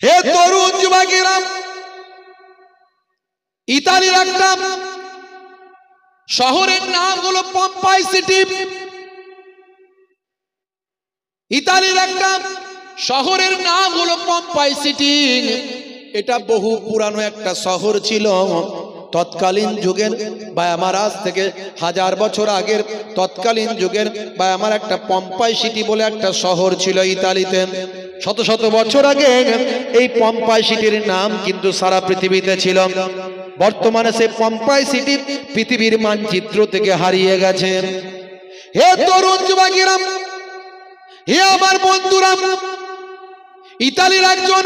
হে তরুণ যুবকেরা, ইতালির একটা শহরের নাম হলো পম্পাই সিটি। ইতালির একটা শহরের নাম হলো পম্পাই সিটি। এটা বহু পুরানো একটা শহর ছিল। তৎকালীন যুগের বা আমার আজ থেকে 1000 বছর আগের তৎকালীন যুগের বা আমার একটা পম্পাই সিটি বলে একটা শহর ছিল ইতালিতে। শত শত বছর আগে এই পম্পাই সিটির নাম কিন্তু সারা পৃথিবীতে ছিল। বর্তমানে সেই পম্পাই সিটি পৃথিবীর মানচিত্র থেকে হারিয়ে গেছে। হে তরুণ যুবকেরা, হে আমার বন্ধুরা, ইতালির একজন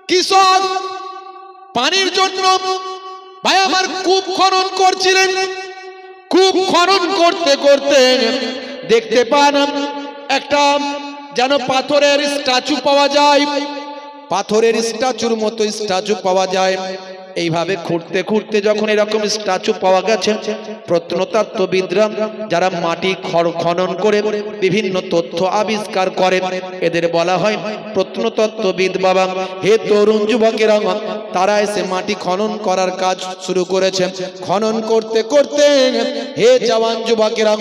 কৃষক পানির জন্য ভাই আমার কূপ খনন করছিলেন। কূপ খনন করতে করতে দেখতে পান একটা যেন পাথরের স্ট্যাচু পাওয়া যায়। পাথরের স্ট্যাচুর মতো স্ট্যাচু পাওয়া যায়। এইভাবে খুঁড়তে খুঁড়তে যখন এরকম স্ট্যাচু পাওয়া গেছে, প্রত্নতত্ত্ববিদরা যারা মাটি খনন করে বিভিন্ন তথ্য আবিষ্কার করে, এদের বলা হয় প্রত্নতত্ত্ববিদ বাবা। হে তরুণ যুবকেরা, তারা এসে মাটি খনন করার কাজ শুরু করেছে। খনন করতে করতে হে জওয়ান যুবকেরা,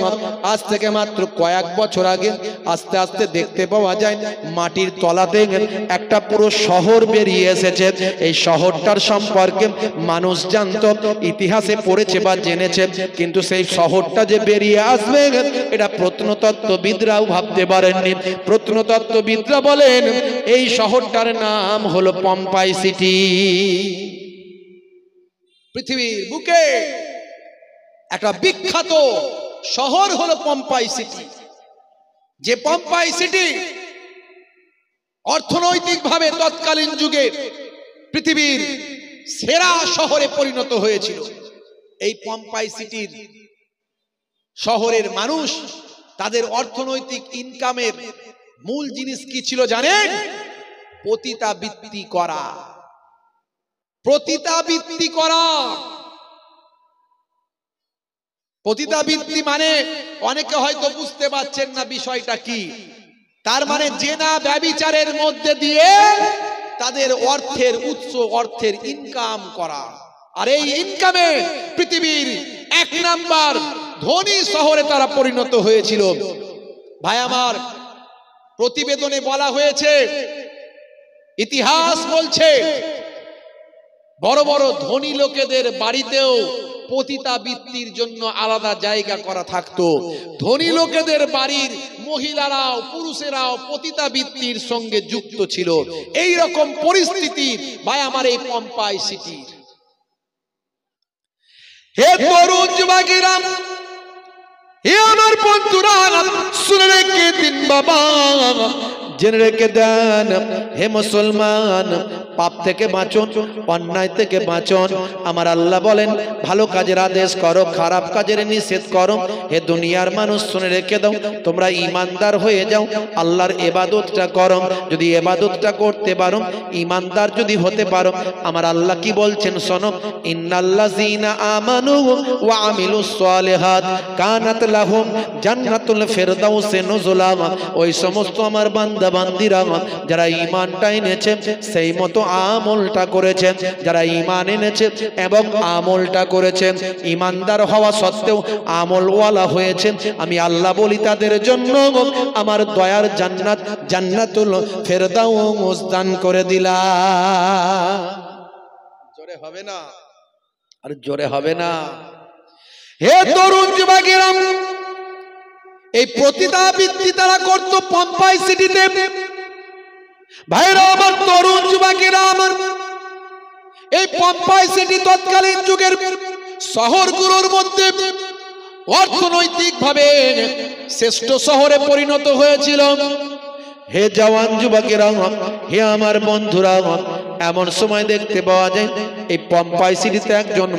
আজ থেকে মাত্র কয়েক বছর আগে আস্তে আস্তে দেখতে পাওয়া যায় মাটির তলাতে একটা পুরো শহর বেরিয়ে এসেছে। এই শহরটার সম্পর্কে মানুষ জানত, ইতিহাসে পড়েছে বা জেনেছে, কিন্তু সেই শহরটা যে বেরিয়ে আসবে এটা প্রত্নতত্ত্ববিদরাও ভাবতে পারেননি। প্রত্নতত্ত্ববিদরা বলেন এই শহরটার নাম হলো পম্পাই সিটি। পৃথিবীর বুকে একটা বিখ্যাত শহর হলো পম্পাই সিটি। যে পম্পাই সিটি অর্থনৈতিকভাবে তৎকালীন যুগে পৃথিবীর সেরা শহরে পরিণত হয়েছিল। এই পম্পাই সিটির শহরের মানুষ তাদের অর্থনৈতিক ইনকামের মূল জিনিস কি ছিল জানেন? পতিতাবৃত্তি করা। পতিতাবৃত্তি করা। পতিতাবৃত্তি মানে অনেকে হয়তো বুঝতে পারছেন না বিষয়টা কি। তার মানে জেনা ব্যভিচারের মধ্যে দিয়ে তাদের অর্থের উৎস, অর্থের ইনকাম করা। আর এই ইনকামে পৃথিবীর 1 নাম্বার ধনী শহরে তারা পরিণত হয়েছিল। ভাই আমার, প্রতিবেদনে বলা হয়েছে, ইতিহাস বলছে বড় বড় ধনী লোকেদের বাড়িতেও পতিতাবৃত্তির জন্য আলাদা জায়গা করা থাকতো। ধনী লোকেদের বাড়ির মহিলারাও পুরুষেরাও পতিতাবৃত্তির সঙ্গে যুক্ত ছিল। এই রকম পরিস্থিতি ভাই আমার এই পম্পাই সিটির। হে তরুণ যুবকেরা, হে আমার বন্ধুরা, শুনে রেখে দিন বাবা, জেনে রেখে দেন। হে মুসলমান, পাপ থেকে বাঁচুন, অন্যায় থেকে বাঁচুন। আমার আল্লাহ বলেন ভালো কাজের আদেশ করো, খারাপ কাজের নিষেধ করো। হে দুনিয়ার মানুষ শুনে রেখে দাও, তোমরা ঈমানদার হয়ে যাও, আল্লাহর ইবাদতটা করো। যদি ইবাদতটা করতে পারো, ঈমানদার যদি হতে পারো, আমার আল্লাহ কি বলছেন শোনো, ইন্নাল্লাযীনা আমানু ওয়া আমিলুস সালিহাত কানাত লাহুম জান্নাতুল ফিরদাউসি নুজুলা। ওই সমস্ত আমার বান্দা বান্দিরা যারা ঈমানটা এনেছে, সেই মতো আমলটা করেছেন, যারা ঈমান এনেছে এবং আমলটা করেছেন, ঈমানদার হওয়া সত্ত্বেও আমলওয়ালা হয়েছে, আমি আল্লাহ বলি তাদের জন্য আমার দয়ার জান্নাত, জান্নাতুল ফিরদাউস দান করে দিলাম। জোরে হবে না? আর জোরে হবে না? হে তরুণ যুবকেরা, এই পতিতাবৃত্তি তারা করত পম্পাই সিটিতে। ভাইরা আমার, তরুণ যুবকেরা আমার, এই পম্পাই সিটি তৎকালীন যুগের শহরগুলোর মধ্যে অর্থনৈতিকভাবে শ্রেষ্ঠ শহরে পরিণত হয়েছিল। হে জওয়ান যুবকেরা, হে আমার বন্ধুরা, এমন সময় দেখতে পাওয়া যায় এই পম্পাই সিটিতে একজন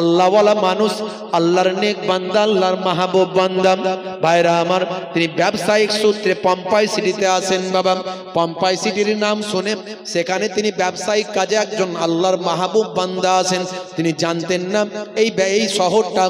আল্লাহওয়ালা মানুষ, আল্লাহর নেক বান্দা, আল্লাহর মাহবুব বান্দা। ভাইরা আমার, তিনি ব্যবসায়িক সূত্রে পম্পাই সিটিতে আসেন। বাবা, পম্পাই সিটির নাম শুনে সেখানে তিনি ব্যবসায়িক কাজে একজন আল্লাহর মাহবুব বান্দা আছেন। তিনি জানতেন না এই শহরটা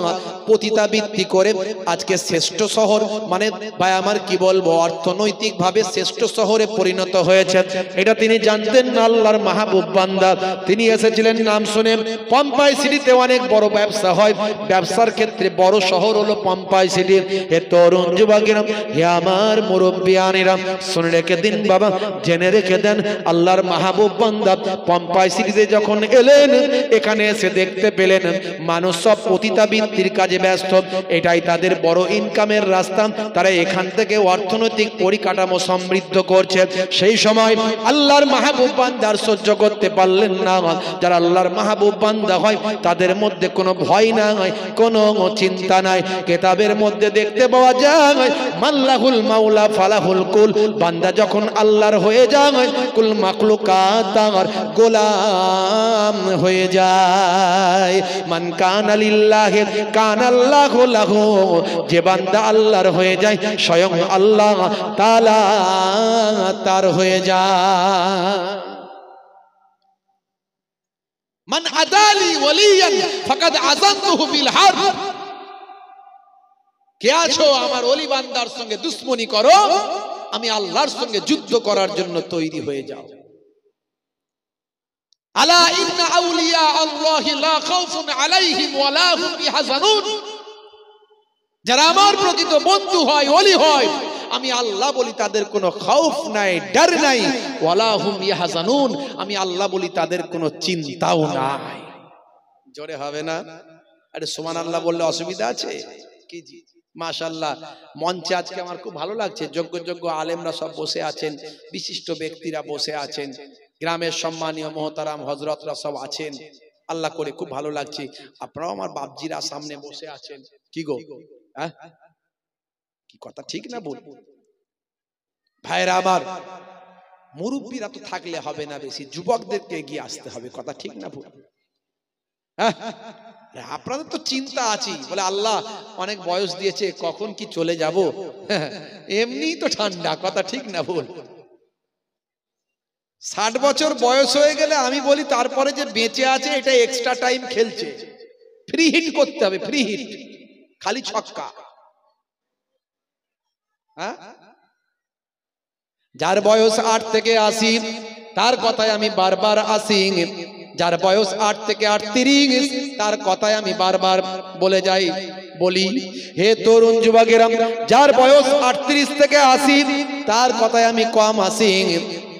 পতিতাবৃত্তি করে আজকে শ্রেষ্ঠ শহর মানে ভাই আমার কি বলবো অর্থনৈতিকভাবে শ্রেষ্ঠ শহরে পরিণত হয়েছে। এটা তিনি জানতেন না আল্লাহর মাহবুব বান্দা। তিনি এসেছিলেন নাম শুনে পম্পাই সিটিতে অনেক বড় ব্যবসা হয়, ব্যবসার ক্ষেত্রে বড় শহর হলো পম্পাই সিটি। হে তরুণ যুবকেরা, হে আমার মুরব্বিয়ানেরা, শুনে রেখে দিন বাবা, জেনে রেখে দেন আল্লাহর মাহবুব বান্দা পম্পাই সিটিতে যখন এলেন, এখানে এসে দেখতে পেলেন মানুষ সব পতিতাবৃত্তির কাজে ব্যস্ত। এটাই তাদের বড় ইনকামের রাস্তা, তারা এখান থেকে অর্থনৈতিক পরিকাঠামো সমৃদ্ধ করছে। সেই সময় আল্লাহর মাহবুব বান্দার সহ্য করতে পারলেন না। যারা আল্লাহর মাহবুব বান্দা হয় তাদের মধ্যে কোনো ভয় নাই, কোনো চিন্তা নাই। কিতাবের মধ্যে দেখতে পাওয়া যায় মাল্লাহুল মাওলা ফালাহুল কুল, বান্দা যখন আল্লাহর হয়ে যায় কুল মাখলুকাত তার গোলাম হয়ে যায়। মান কানা লিল্লাহি কানাল্লাহু লাহু, যে বান্দা আল্লাহর হয়ে যায় স্বয়ং আল্লাহ তাআলা তার হয়ে যায়। মান আদালি ওয়ালিয়ান ফাকাদ আযানতুহু বিল হারব, কে আছো আমার ওলি বান্দার সঙ্গে দুশমনি করো, আমি আল্লাহর সঙ্গে যুদ্ধ করার জন্য তৈরি হয়ে যাও। আলা ইন্না আউলিয়া আল্লাহি লা খাউফুন আলাইহিম ওয়া লা হুম ইয়াহজানুন, যারা আমার প্রকৃত বন্ধু হয়, ওলি হয়, আমি আল্লাহ বলি তাদের কোনো খাউফ নাই, ডর নাই, ওয়ালা হুম ইয়াহজানুন, আমি আল্লাহ বলি তাদের কোনো চিন্তাও নাই। জোরে হবে না? আরে সুবহানাল্লাহ বললে অসুবিধা আছে কি? জি মাশাআল্লাহ, মঞ্চে আজকে আমার খুব ভালো লাগছে, যোগ্য যোগ্য আলেমরা সব বসে আছেন, বিশিষ্ট ব্যক্তিরা বসে আছেন, গ্রামের সম্মানীয় মোহতারাম হযরতরা সব আছেন। আল্লাহ করে খুব ভালো লাগছে। আপনারাও আমার বাপজিরা সামনে বসে আছেন। কি গো, হ্যাঁ কি কথা ঠিক না বল? ভাইরা আমার, মুরব্বীরা তো থাকলে হবে না, বেশি যুবকদেরকে এগিয়ে আসতে হবে। কথা ঠিক না বল? হ্যাঁ, আপনাদের তো চিন্তা আছে, বলে আল্লাহ অনেক বয়স দিয়েছে, কখন কি চলে যাব, এমনি তো ঠান্ডা। কথা ঠিক না বল? 60 বছর বয়স হয়ে গেলে আমি বলি তারপরে যে বেঁচে আছে এটা এক্সট্রা টাইম খেলছে, ফ্রি হিট করতে হবে, ফ্রি হিট, খালি ছক্কা। হ্যাঁ, যার বয়স 8 থেকে 80 তার কথায় আমি বারবার আসি, যার বয়স 8 থেকে 38 তার কথায় আমি বারবার বলে যাই, বলি হে তরুণ যুবকেরা, যার বয়স 38 থেকে 80 তার কথায় আমি কম আসি।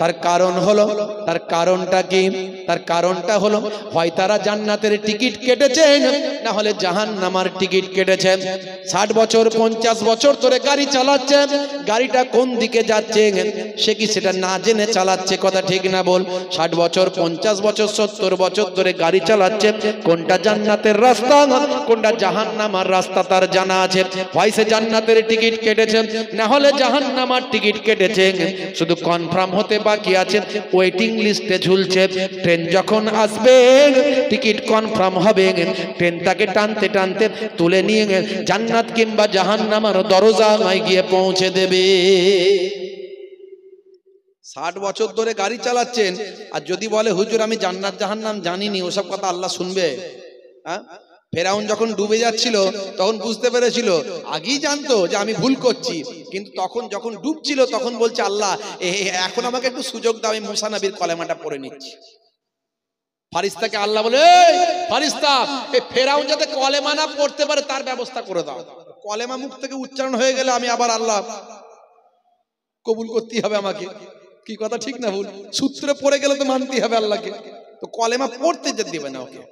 তার কারণ হলো, তার কারণটা কি? তার কারণটা হলো হয় তারা জান্নাতের টিকিট কেটেছেন, না হলে জাহান্নামের টিকিট কেটেছেন। 60 বছর 50 বছর ধরে গাড়ি চালাচ্ছে, গাড়িটা কোন দিকে যাচ্ছে সে কি সেটা না জেনে চালাচ্ছে। কথা ঠিক না বল? 60 বছর 50 বছর 70 বছর ধরে গাড়ি চালাচ্ছে, কোনটা জান্নাতের রাস্তা কোনটা জাহান্নামের রাস্তা তার জানা আছে। হয় সে জান্নাতের টিকিট কেটেছে, না হলে জাহান্নামের টিকিট কেটেছে, শুধু কনফার্ম হতে বাকি আছে, ওয়েটিং লিস্টে ঝুলছে। ট্রেন যখন আসবে টিকিট কনফার্ম হবে, ট্রেন তাকে টানতে টানতে তুলে নিয়ে জান্নাত কিংবা জাহান্নামের দরজায় গিয়ে পৌঁছে দেবে। 60 বছর ধরে গাড়ি চালাচ্ছেন, আর যদি বলে হুজুর আমি জান্নাত জাহান্নাম জানিনি, ওসব কথা আল্লাহ শুনবে? হ্যাঁ, ফেরাউন যখন ডুবে যাচ্ছিল তখন বুঝতে পেরেছিল, আগেই জানতো যে আমি ভুল করছি, কিন্তু তখন যখন ডুবছিল তখন বলছে আল্লাহ এখন আমাকে একটু সুযোগ দাও, আমি মুসা নবীর কলেমাটা পড়ে নিচ্ছি। ফারিস্তাকে আল্লাহ বলে, ফারিস্তা এই ফেরাউন যাতে কলেমা না পড়তে পারে তার ব্যবস্থা করে দাও। কলেমা মুখ থেকে উচ্চারণ হয়ে গেলে আমি আবার আল্লাহ কবুল করতেই হবে আমাকে। কি কথা ঠিক না ভুল? সূত্রে পড়ে গেলে তো মানতেই হবে আল্লাহকে, তো কলেমা পড়তে যেতে দেবে না ওকে।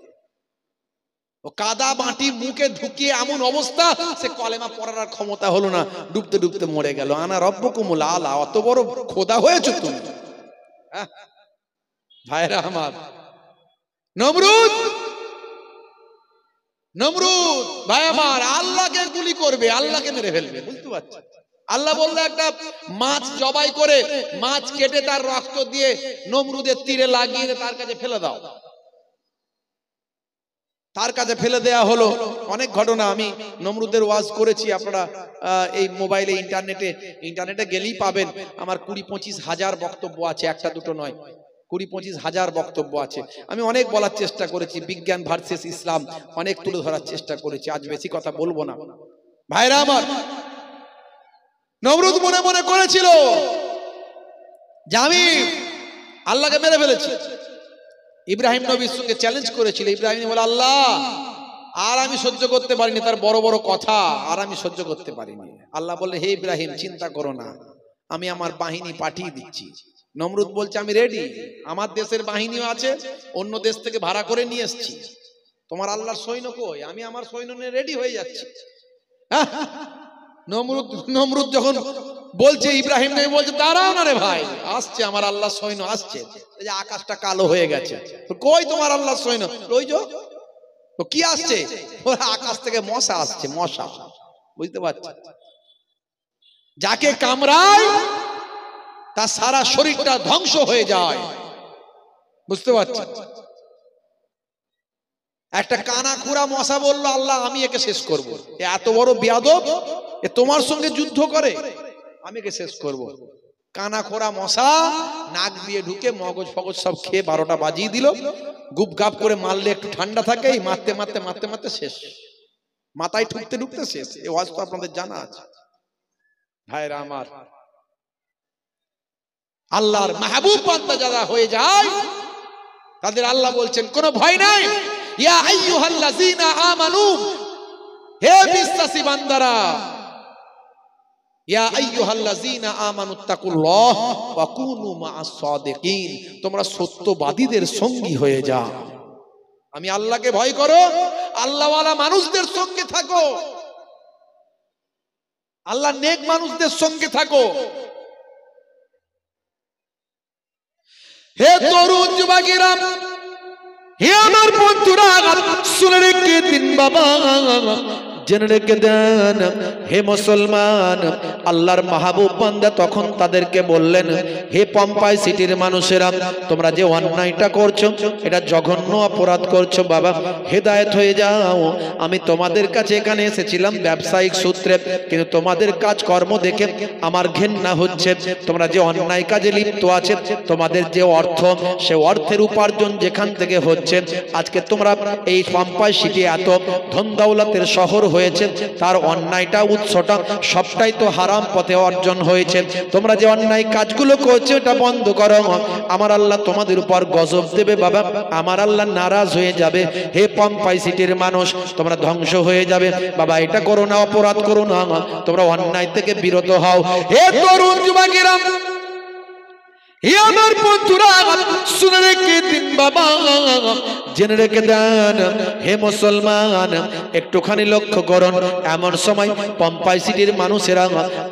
ও কাদা মাটি মুখে ঢুকিয়ে এমন অবস্থা, সে কলেমা পড়ার আর ক্ষমতা হলো না, ডুবতে ডুবতে মরে গেল। আনা রব্বুকুমুল আলা, অত বড় খোদা হয়েছে তুমি। ভাইরা আমার, নমরুদ নমরুদ ভাই আমার আল্লাহকে গুলি করবে, আল্লাহকে মেরে ফেলবে, বুঝতে পারছো? আল্লাহ বললো একটা মাছ জবাই করে মাছ কেটে তার রক্ত দিয়ে নমরুদের তীরে লাগিয়ে তার কাছে ফেলে দাও। তার কাছে ফেলে দেয়া হলো। অনেক ঘটনা আমি নমরুদের ওয়াজ করেছি, আপনারা এই মোবাইলে ইন্টারনেটে গেলেই পাবেন। আমার 20-25 হাজার বক্তব্য আছে, একটা দুটো নয়। 20-25 হাজার বক্তব্য আছে। আমি অনেক বলার চেষ্টা করেছি, বিজ্ঞান ভার্সেস ইসলাম অনেক তুলে ধরার চেষ্টা করেছি, আজ বেশি কথা বলবো না। ভাইরা আমার, নমরুদ মনে মনে করেছিল যে আমি আল্লাহকে মেরে ফেলেছি। ইব্রাহিম নবীর সঙ্গে চ্যালেঞ্জ করেছিল। ইব্রাহিম বলে, আল্লাহ আর আমি সহ্য করতে পারিনি, তার বড় বড় কথা আর আমি সহ্য করতে পারিনি। আল্লাহ বলে, হে ইব্রাহিম চিন্তা করো না, আমি আমার বাহিনী পাঠিয়ে দিচ্ছি। নমরুদ বলছে, আমি রেডি, আমার দেশের বাহিনীও আছে, অন্য দেশ থেকে ভাড়া করে নিয়ে এসেছি। তোমার আল্লাহর সৈন্য কই? আমি আমার সৈন্য নিয়ে রেডি হয়ে যাচ্ছি। নমরুদ যখন বলছে, ইব্রাহিম নবী বলছে, দাঁড়াও না রে ভাই, আসছে আমার আল্লাহর সৈন্য আসছে। এই যে আকাশটা কালো হয়ে গেছে, কই তোমার আল্লাহর সৈন্য? ওই যে তো কি আসছে? আকাশ থেকে মশা আসছে, মশা। বুঝতে পারছি, যাকে কামড়ায় তার সারা শরীরটা ধ্বংস হয়ে যায়। বুঝতে পারছি, একটা কানা খুঁড়া মশা বললো, আল্লাহ আমি একে শেষ করব। এত বড় বেয়াদব, এ তোমার সঙ্গে যুদ্ধ করে, আমি একে শেষ করব। কানা খোরা মশা নাক দিয়ে ঢুকে মগজ ফগজ সব খেয়ে 12টা বাজিয়ে দিল। গুপ গাপ করে মারলে একটু ঠান্ডা থাকে, মারতে মারতে মারতে মারতে শেষ, মাথায় ঢুকতে ঢুকতে শেষ। এই ওয়াজ তো আপনাদের জানা আছে। ভাইরা আমার, আল্লাহর মাহবুব বান্দা যারা হয়ে যায় তাদের আল্লাহ বলছেন কোনো ভয় নাই। ইয়া আইয়ুহাল্লাযীনা আমানু, হে বিশ্বাসী বান্দারা, ইয়া আইয়ুহাল্লাযীনা আমানুত্তাকুল্লাহ ওয়া কুনু মা'আস সাদিকিন, তোমরা সত্যবাদীদের সঙ্গী হয়ে যাও। আমি আল্লাহকে ভয় করো, আল্লাহওয়ালা মানুষদের সঙ্গে থাকো, আল্লাহ নেক মানুষদের সঙ্গে থাকো। হে তরুণ যুবকেরা, হে আমার বন্ধুরা, শুনে রেখে দিন বাবা, জেনে রেখে দেন হে মুসলমান। আল্লাহর মাহবুব বান্দা তখন তাদেরকে বললেন, হে পম্পাই সিটির মানুষেরা, তোমরা যে অন্যায়টা করছো এটা জঘন্য অপরাধ করছো বাবা, হেদায়েত হয়ে যাও। আমি তোমাদের কাছে এখানে এসেছিলাম ব্যবসায়িক সূত্রে, কিন্তু তোমাদের কাজকর্ম দেখে আমার ঘেন্না হচ্ছে। তোমরা যে অন্যায় কাজে লিপ্ত আছে, তোমাদের যে অর্থ, সে অর্থের উপার্জন যেখান থেকে হচ্ছে, আজকে তোমরা এই পম্পাই সিটি এত ধন দৌলতের শহর হয়েছে, তার অন্যায়টা উৎসটা সবটাই তো হারাম পথে অর্জন হয়েছে। তোমরা যে অন্যায় কাজগুলো করছো এটা বন্ধ করো, আমার আল্লাহ তোমাদের উপর গজব দেবে বাবা, আমার আল্লাহ নারাজ হয়ে যাবে। হে পম্পাই সিটির মানুষ, তোমরা ধ্বংস হয়ে যাবে বাবা, এটা করো না, অপরাধ করো না, তোমরা অন্যায় থেকে বিরত হও। হে তরুণ যুবকেরা, হে আমার বন্ধুরা, শুনে রেখে দিন বাবা, জেনে রেখে দেন হে মুসলমান, একটুখানি লক্ষ্য করুন। এমন সময় পম্পাই সিটির মানুষেরা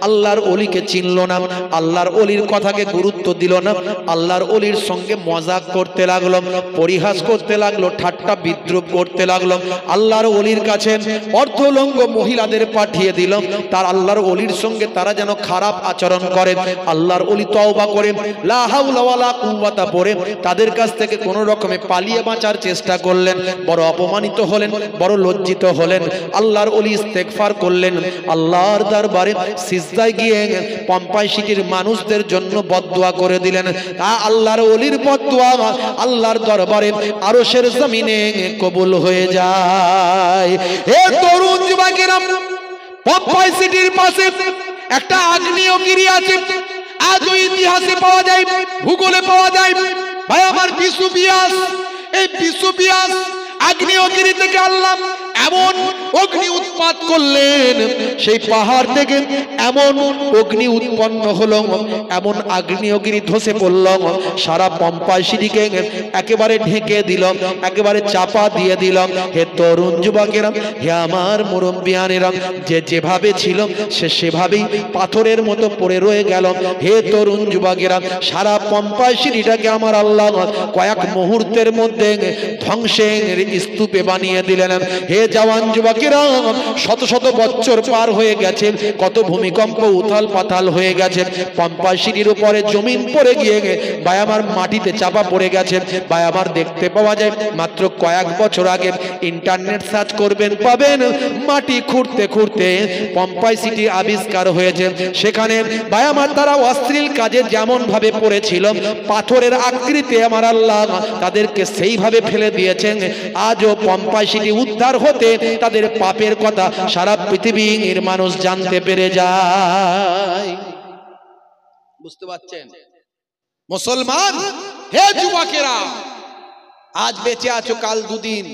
আল্লাহর ওলিকে চিনল না, আল্লাহর ওলির কথাকে গুরুত্ব দিল না, আল্লাহর ওলির সঙ্গে মজাক করতে লাগলো, পরিহাস করতে লাগলো, ঠাট্টা বিদ্রুপ করতে লাগলো। আল্লাহর ওলির কাছে অর্ধলঙ্গ মহিলাদের পাঠিয়ে দিল, তার আল্লাহর ওলির সঙ্গে তারা যেন খারাপ আচরণ করে। আল্লাহর ওলি তওবা করে লা হাওলা ওয়ালা কুওয়াতা পড়ে তাদের কাছ থেকে কোনো রকমে পালিয়ে বাঁচার চেষ্টা করলেন। বড় অপমানিত হলেন, বড় লজ্জিত হলেন। আল্লাহর ওলি ইস্তেগফার করলেন, আল্লাহর দরবারে সিজদায় গিয়ে পম্পাই সিটির মানুষদের জন্য বদদুয়া করে দিলেন। তা আল্লাহর ওলির বদদুয়া আল্লাহর দরবারে আরশের জমিনে কবুল হয়ে যায়। হে তরুণ যুবকেরা, পম্পাই সিটির পাশে একটা আগ্নেয়গিরি আছে, আজও ইতিহাসে পাওয়া যায়, ভূগোলে পাওয়া যায়। ভাই আমার, বিশুবিয়াস, এই বিশুবিয়াস আগ্নেয়গিরি থেকে আল্লাহ এমন অগ্নি উৎপাত করলেন, সেই পাহাড় থেকে এমন অগ্নি উৎপন্ন হলো, এমন আগ্নেয়গিরি ধসে পড়ল, সারা পম্পাই সিটিকে একেবারে ঢেকে দিল, একেবারে চাপা দিয়ে দিল। হে তরুণ যুবকেরা, হে আমার মুরব্বিয়ানেরা, যে যেভাবে ছিল সে সেভাবেই পাথরের মতো পড়ে রয়ে গেল। হে তরুণ যুবকেরা, সারা পম্পাই সিটিটাকে আমার আল্লাহ কয়েক মুহূর্তের মধ্যে ধ্বংসের স্তূপে বানিয়ে দিলেন। হে জওয়ান যুবকেরা, শত শত বছর পার হয়ে গেছে, কত ভূমিকম্প উথাল পাতাল হয়ে গেছে, পম্পা সিঁড়ির উপরে জমিন পড়ে গিয়ে ভাই আমার মাটিতে চাপা পড়ে গেছে। ভাই আমার দেখতে পাওয়া যায় মাত্র কয়েক বছর আগে, ইন্টারনেট সার্চ করবেন পাবেন, মাটি খুঁড়তে খুঁড়তে পম্পাই সিটি আবিষ্কার হয়েছে। সেখানে ভাই আমার তারা অশ্লীল কাজে যেমন ভাবে পড়েছিল, পাথরের আকৃতি আমার আল্লাহ তাদেরকে সেইভাবে ফেলে দিয়েছেন। আজও পম্পাই সিটি উদ্ধার হতে তাদের পাপের কথা সারা পৃথিবীর মানুষ জানতে পেরে যায়। বুঝতে পারছেন মুসলমান? হে যুবকেরা, আজ বেঁচে আছো, কাল দুদিন,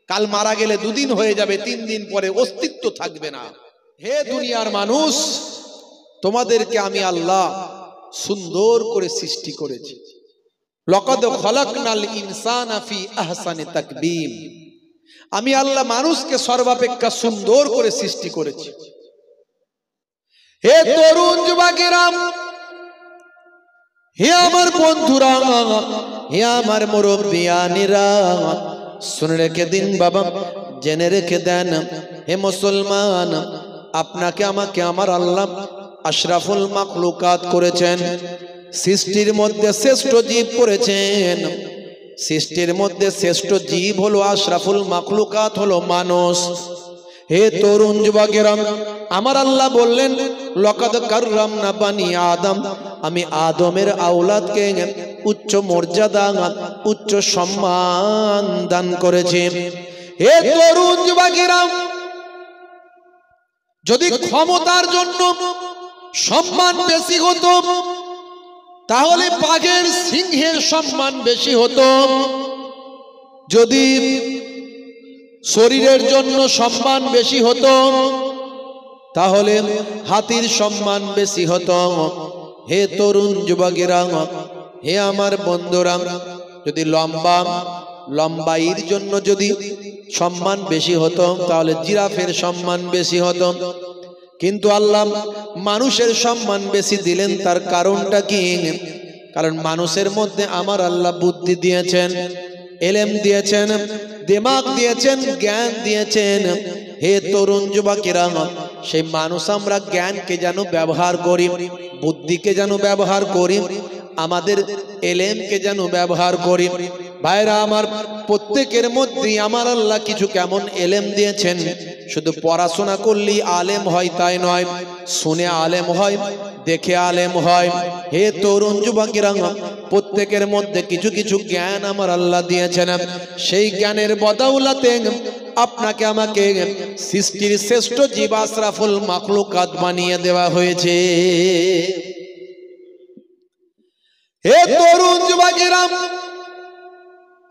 কাল মারা গেলে দুদিন হয়ে যাবে, 3 দিন পরে অস্তিত্ব থাকবে না। হে দুনিয়ার মানুষ, তোমাদেরকে আমি আল্লাহ সুন্দর করে সৃষ্টি করেছি। লাকাদ খালাকনাল ইনসানা ফি আহসানি তাকবীম। আমি আল্লাহ মানুষকে সর্বাপেক্ষা সুন্দর করে সৃষ্টি করেছি। হে তরুণ যুবকেরা, হে আমার বন্ধুরা, হে আমার মুরব্বিয়ানেরা, শুনে রেখে দিন বাবা, জেনে রেখে দেন। হে মুসলমান, আপনাকে আমাকে আমার আল্লাহ আশরাফুল মাখলুকাত করেছেন, সৃষ্টির মধ্যে শ্রেষ্ঠ জীব করেছেন। সৃষ্টির মধ্যে শ্রেষ্ঠ জীব হলো আশরাফুল মাখলুকাত, হলো মানুষ। হে তরুণ যুবকেরা, আমার আল্লাহ বললেন লাকাদ কাররামনা বানি আদম, আমি আদমের আওলাদকে উচ্চ মর্যাদা, উচ্চ সম্মান দান করেছি। হে তরুণ যুবকেরা, যদি ক্ষমতার জন্য সম্মান বেশি হতো তাহলে বাঘের সিংহের সম্মান বেশি হতো। যদি শরীরের জন্য সম্মান বেশি হতো তাহলে হাতির সম্মান বেশি হতো। হে তরুণ যুবকেরা, হে আমার বন্ধুরা, যদি লম্বাইয়ের জন্য যদি সম্মান বেশি হতো তাহলে জিরাফের সম্মান বেশি হতো। কিন্তু আল্লাহ মানুষের সম্মান বেশি দিলেন। তার কারণটা কি? কারণ মানুষের মধ্যে আমার আল্লাহ বুদ্ধি দিয়েছেন, এলেম দিয়েছেন, দিমাগ দিয়েছেন, জ্ঞান দিয়েছেন। হে তরুণ যুবকেরা, সেই মানুষ আমরা জ্ঞানকে যেন ব্যবহার করি, বুদ্ধিকে যেন ব্যবহার করি, আমাদের এলেমকে যেন ব্যবহার করি। ভাইরা আমার, প্রত্যেকের মধ্যেই আমার আল্লাহ কিছু কেমন এলেম দিয়েছেন। শুধু পড়াশোনা করলেই আলেম হয় তাই নয়, শুনে আলেম হয়, দেখে আলেম হয়। হে তরুণ যুবকেরা, প্রত্যেকের মধ্যে কিছু কিছু জ্ঞান আমার আল্লাহ দিয়েছেন। সেই জ্ঞানের বদৌলতে আপনাকে আমাকে সৃষ্টির শ্রেষ্ঠ জীব আশরাফুল মাখলুকাত বানিয়ে দেওয়া হয়েছে। হে তরুণ যুবকেরা,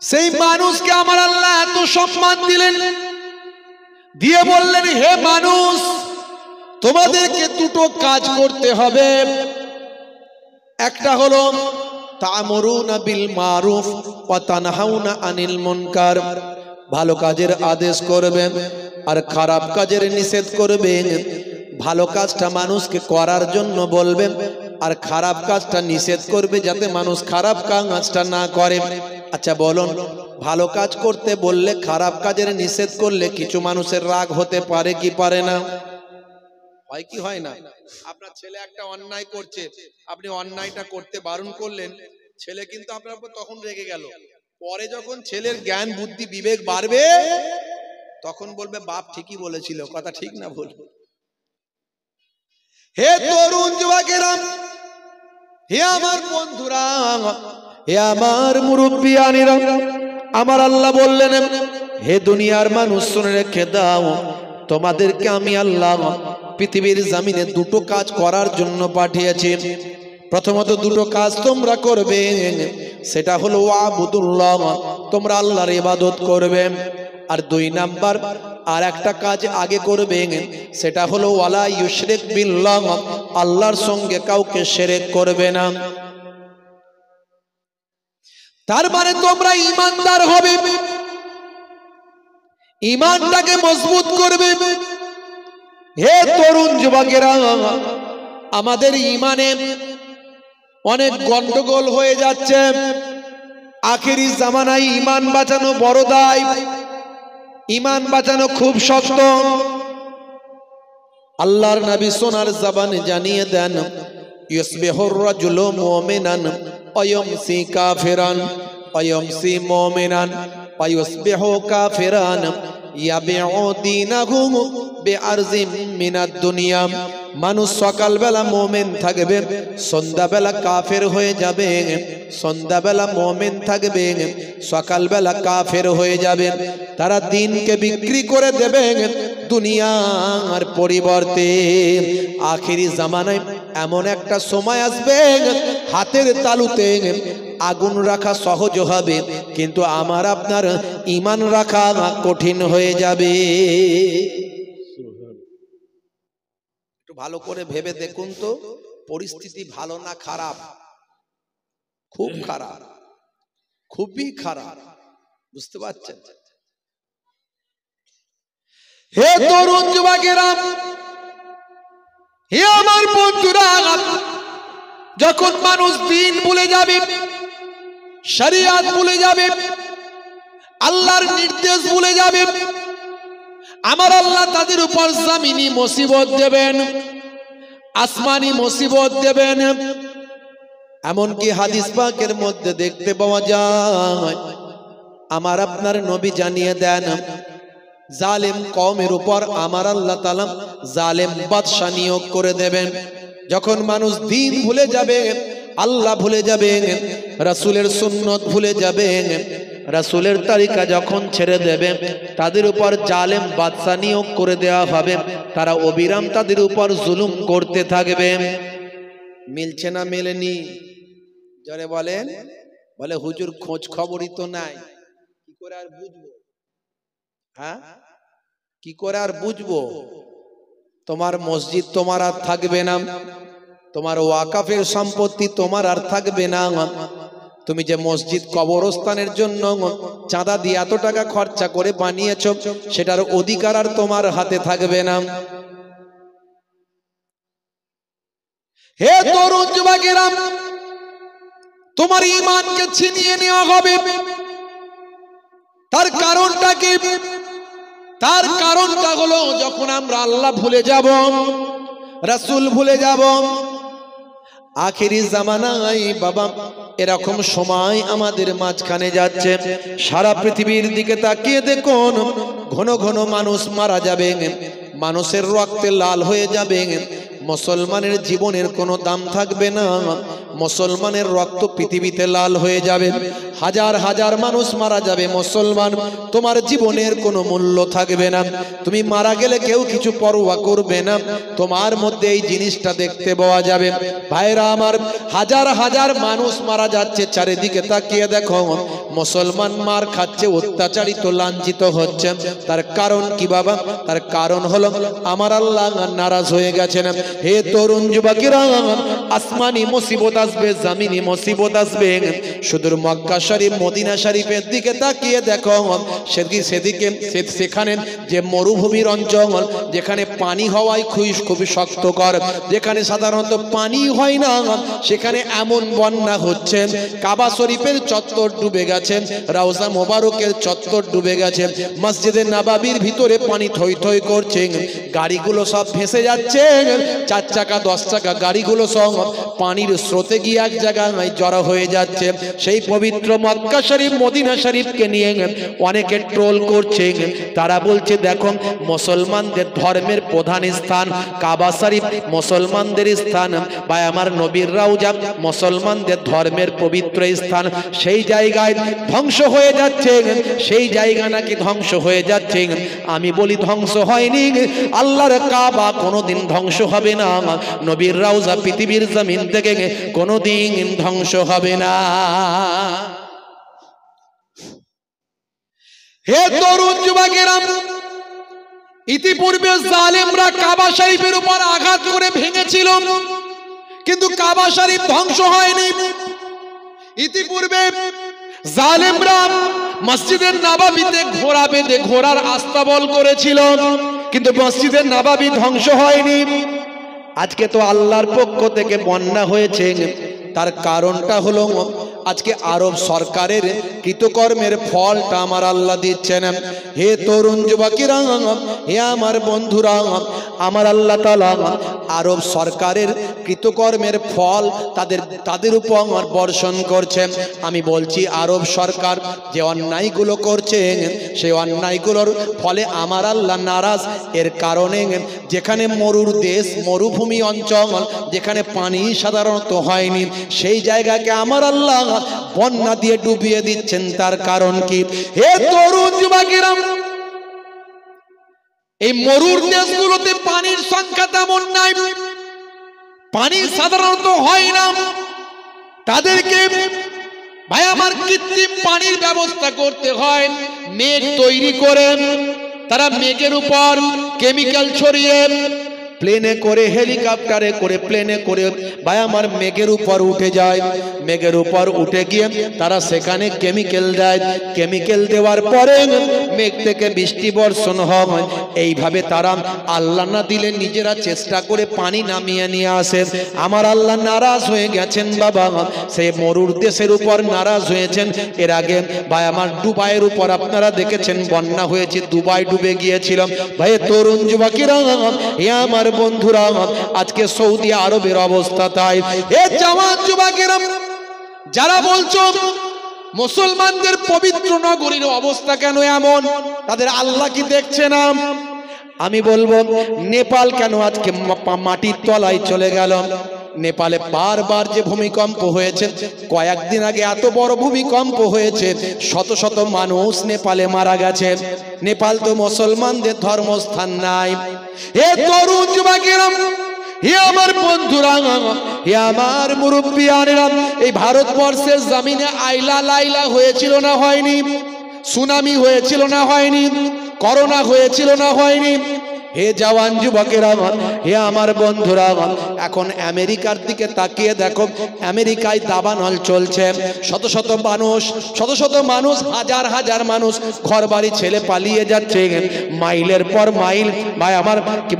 সেই মানুষকে আমার আল্লাহ এত সম্মান দিলেন, দিয়ে বললেন হে মানুষ, তোমাদেরকে দুটো কাজ করতে হবে। একটা হলো তা'মুরুনা বিল মারুফ ওয়া তানহাউনা আনিল মুনকার, ভালো কাজের আদেশ করবেন আর খারাপ কাজের নিষেধ করবেন। ভালো কাজটা মানুষকে করার জন্য বলবেন আর খারাপ কাজটা নিষেধ করবে যাতে মানুষ খারাপ কাজটা না করে। আচ্ছা বলুন, ভালো কাজ করতে বললে খারাপ কাজের নিষেধ করলে কিছু মানুষের রাগ হতে পারে কি পারে না? হয় কি হয় না? আপনার ছেলে একটা অন্যায় করছে, আপনি অন্যায়টা করতে বারণ করলেন, ছেলে কিন্তু আপনার উপর তখন রেগে গেল। পরে যখন ছেলের জ্ঞান বুদ্ধি বিবেক বাড়বে তখন বলবে বাপ ঠিকই বলেছিল, কথা ঠিক না ভুল? হে তরুণ যুবকেরা, হে আমার বন্ধুরা, হে আমার মুরব্বিয়ানেরা, আমার আল্লাহ বললেন হে দুনিয়ার মানুষ শুনে রেখে দাও, তোমাদেরকে আমি আল্লাহ পৃথিবীর জমিনে দুটো কাজ করার জন্য পাঠিয়েছি। প্রথমত দুটো কাজ তোমরা করবে, সেটা হলো ওয়াবুদুল্লাহ, তোমরা আল্লাহর ইবাদত করবে। আর 2 নাম্বার আর একটা কাজ আগে করবে, সেটা হলো ওয়ালা ইউশরিক বিল্লাহ, আল্লাহর সঙ্গে কাউকে শিরক করবে না। তার মানে তোমরা ঈমানদার হবে, ঈমানটাকে মজবুত করবে। হে তরুণ যুবকেরা, আমাদের ঈমানে অনেক গন্ডগোল হয়ে যাচ্ছে। আখেরি জামানায় ঈমান বাঁচানো বড় দায়, ঈমান বাঁচানো খুব শক্ত। আল্লাহর নবী সোনার জবানে জানিয়ে দেন, ইউসবিহুর রাজুলু মুমিনান ওয়া ইয়ামসি কাফিরান ওয়া ইয়ামসি মুমিনান ওয়া ইউসবিহু কাফিরান ইয়াবিউ দীনাহু বিআরজিম মিনাদ দুনিয়া। মানুষ সকালবেলা মুমিন থাকবে, সন্ধ্যাবেলা কাফের হয়ে যাবে, সন্ধ্যাবেলা মুমিন থাকবে, সকালবেলা কাফের হয়ে যাবে। তারা দিনকে বিক্রি করে দেবে দুনিয়ার পরিবর্তে। আখিরি জামানায় এমন একটা সময় আসবে, হাতের তালুতে আগুন রাখা সহজ হবে, কিন্তু আমার আপনার ঈমান রাখা কঠিন হয়ে যাবে। একটু ভালো করে ভেবে দেখুন তো, পরিস্থিতি ভালো না খারাপ? খুব খারাপ, খুবই খারাপ। বুঝতে পারছেন? হে তরুণ যুবকেরা, হে আমার বন্ধুরা, যখন মানুষ দিন ভুলে যাবে, শরিয়াত ভুলে যাবে, আল্লাহর নির্দেশ ভুলে যাবে, আমার আল্লাহ তাদের উপর জমিনি মুসিবত দেবেন, আসমানি মুসিবত দেবেন। এমনকি হাদিস পাকের মধ্যে দেখতে পাওয়া যায়, আমার আপনার নবী জানিয়ে দেন, জালেম কওমের উপর আমার আল্লাহ তাআলা জালেম বাদশা নিয়োগ করে দেবেন। যখন মানুষ দিন ভুলে যাবে, আল্লাহ ভুলে যাবে, রাসূলের সুন্নত ভুলে যাবে, রাসূলের তরিকা যখন ছেড়ে দেবে, তাদের উপর জালেম বাদশা নিয়োগ করে দেওয়া হবে। তারা অবিরাম তাদের উপর জুলুম করতে থাকবে। মিলছে না মেলেনি? যারা বলেন, বলে হুজুর খোঁজ খবরই তো নাই, কি করে আর বুঝবো? হ্যাঁ, কি করে আর বুঝবো? তোমার মসজিদ তোমার আর থাকবে না, তোমার ওয়াকাফের সম্পত্তি তোমার আর থাকবে না। তুমি যে মসজিদ কবরস্থানের জন্য চাঁদা দিয়ে এত টাকা খরচা করে বানিয়েছো, সেটার অধিকার আর তোমার হাতে থাকবে না। হে তরুণ যুবকেরা, তোমার ঈমানকে ছিনিয়ে নেওয়া হবে। তার কারণটা কি? তার কারণটা হলো, যখন আমরা আল্লাহ ভুলে যাব, রাসূল ভুলে যাব। আখেরি জামানায় বাবা এরকম সময় আমাদের মাঝখানে যাচ্ছে। সারা পৃথিবীর দিকে তাকিয়ে দেখুন, ঘন ঘন মানুষ মারা যাবে, মানুষের রক্তে লাল হয়ে যাবে, মুসলমানের জীবনের কোনো দাম থাকবে না, মুসলমানের রক্ত পৃথিবীতে লাল হয়ে যাবে। হাজার হাজার মানুষ মারা যাবে, মুসলমান, তোমার জীবনের কোনো মূল্য থাকবে না। তুমি মারা গেলে কেউ কিছু পরোয়া করবে না। তোমার মধ্যে এই জিনিসটা দেখতে পাওয়া যাবে। ভাইরা আমার, হাজার হাজার মানুষ মারা যাচ্ছে, চারিদিকে তাকিয়ে দেখো, মুসলমান মার খাচ্ছে, অত্যাচারিত, লাঞ্ছিত হচ্ছে। তার কারণ কি বাবা? তার কারণ হলো আমার আল্লাহ নারাজ হয়ে গেছেন। হে তরুণ যুবকেরা, আসমানি মুসিবত আসবে, জমিনি মুসিবত আসবে। সুদূর মক্কা শরীফ, মদিনা শরীফের দিকে তাকিয়ে দেখো, সেখানে যে মরুভূমির অঞ্চল, যেখানে পানি হওয়াই খুবই শক্তকর, যেখানে সাধারণত পানি হয় না, সেখানে এমন বন্যা হচ্ছে, কাবা শরীফের চত্বর ডুবে গেছে, রওজা মোবারকের চত্বর ডুবে গেছে, মসজিদে নববীর ভিতরে পানি থই থই করছে, গাড়িগুলো সব ভেসে যাচ্ছে, 4 চাকা 10 চাকা গাড়িগুলো সব পানির স্রোতে গিয়ে এক জায়গায় জড়ো হয়ে যাচ্ছে। সেই পবিত্র মক্কা শরীফ, মদিনা শরীফকে নিয়ে অনেকে ট্রোল করছে। তারা বলছে, দেখো, মুসলমানদের ধর্মের প্রধান স্থান কাবা শরীফ, মুসলমানদের স্থান, বা আমার নবীর রওজা মুসলমানদের ধর্মের পবিত্র স্থান, সেই জায়গায় ধ্বংস হয়ে যাচ্ছে, সেই জায়গা নাকি ধ্বংস হয়ে যাচ্ছে। আমি বলি, ধ্বংস হয়নি, আল্লাহর কাবা কোনোদিন ধ্বংস হবে না, নবীর রওজা পৃথিবীর জমিন থেকে কোনোদিন ধ্বংস হবে না। হে তরুণ যুবকেরা, ইতিপূর্বে জালেমরা কাবা শরীফের উপর আঘাত করে ভেঙেছিল, কিন্তু কাবা শরীফ ধ্বংস হয়নি। ইতিপূর্বে জালেমরা মসজিদের নববীতে ঘোড়া বেঁধে ঘোড়ার আস্তাবল করেছিল, কিন্তু মসজিদের নববী ধ্বংস হয়নি। আজকে তো আল্লাহর পক্ষ থেকে বন্যা হয়েছে, তার কারণটা হলো আজকে আরব সরকারের কৃতকর্মের ফলটা আমার আল্লাহ দিচ্ছেন। হে তরুণ যুবকেরা, হে আমার বন্ধুরা, আমার আল্লাহ তাআলা আরব সরকারের কৃতকর্মের ফল তাদের উপর বর্ষণ করছেন। আমি বলছি আরব সরকার যে অন্যায়গুলো করছে সেই অন্যায়গুলোর ফলে আমার আল্লাহ নারাজ। এর কারণে যেখানে মরুর দেশ, মরুভূমি অঞ্চল, যেখানে পানি সাধারণত হয়নি, সেই জায়গাকে আমার আল্লাহ বন্যা দিয়ে ডুবিয়ে দিচ্ছেন। তার কারণ কি? হে তরুণ যুবকেরা, এই মরুর দেশগুলোতে পানির সংখ্যা তেমন নাই, পানি সাধারণত হয় না। তাদেরকে ভাই আমার কৃত্রিম পানির ব্যবস্থা করতে হয়। মেঘ তৈরি করেন, তারা মেঘের উপর কেমিক্যাল ছড়িয়ে প্লেনে করে, হেলিকপ্টারে করে, প্লেনে করে ভাই আমার মেঘের উপর উঠে যায়। মেঘের উপর উঠে গিয়ে তারা সেখানে কেমিক্যাল দেয়। কেমিক্যাল দেওয়ার পরে মেঘ থেকে বৃষ্টি বর্ষণ হয়। এইভাবে তারা আল্লাহ না দিলে নিজেরা চেষ্টা করে পানি নামিয়ে নিয়ে আসে। আমার আল্লাহ নারাজ হয়ে গেছেন বাবা, সেই মরুর দেশের উপর নারাজ হয়েছেন। এর আগে ভাই আমার দুবাইয়ের উপর আপনারা দেখেছেন বন্যা হয়েছে, দুবাই ডুবে গিয়েছিল। ভাই তরুণ যুবকেরা, এ আমার বন্ধুরা, আজকে সৌদি আরবের অবস্থা তাই। এ জওয়ান যুবকেরা যারা বলছো মুসলমানদের পবিত্র নগরীর অবস্থা কেন এমন, তাদের আল্লাহ কি দেখছে না? আমি বলবো নেপাল কেন আজকে মাটির তলায় চলে গেল? নেপালে বারবার যে ভূমিকম্প হয়েছে, কয়েকদিন আগে এত বড় ভূমিকম্প হয়েছে, শত শত মানুষ নেপালে মারা গেছে। নেপাল তো মুসলমানদের ধর্মস্থান নাই। হে তরুণ যুবকেরা, হে আমার বন্ধুরা, হে আমার মুরব্বিয়ানেরা, এই ভারতবর্ষের জমিনে আইলা লাইলা হয়েছিল না হয়নি? সুনামি হয়েছিল না হয়নি? করোনা হয়েছিল না হয়নি? হে জওয়ান যুবকেরা, হে আমার বন্ধুরা, এখন আমেরিকার দিকে তাকিয়ে দেখো, আমেরিকায় দাবানল চলছে। শত শত মানুষ, হাজার হাজার মানুষ ঘর বাড়ি ছেলে পালিয়ে যাচ্ছে। মাইলের পর মাইল,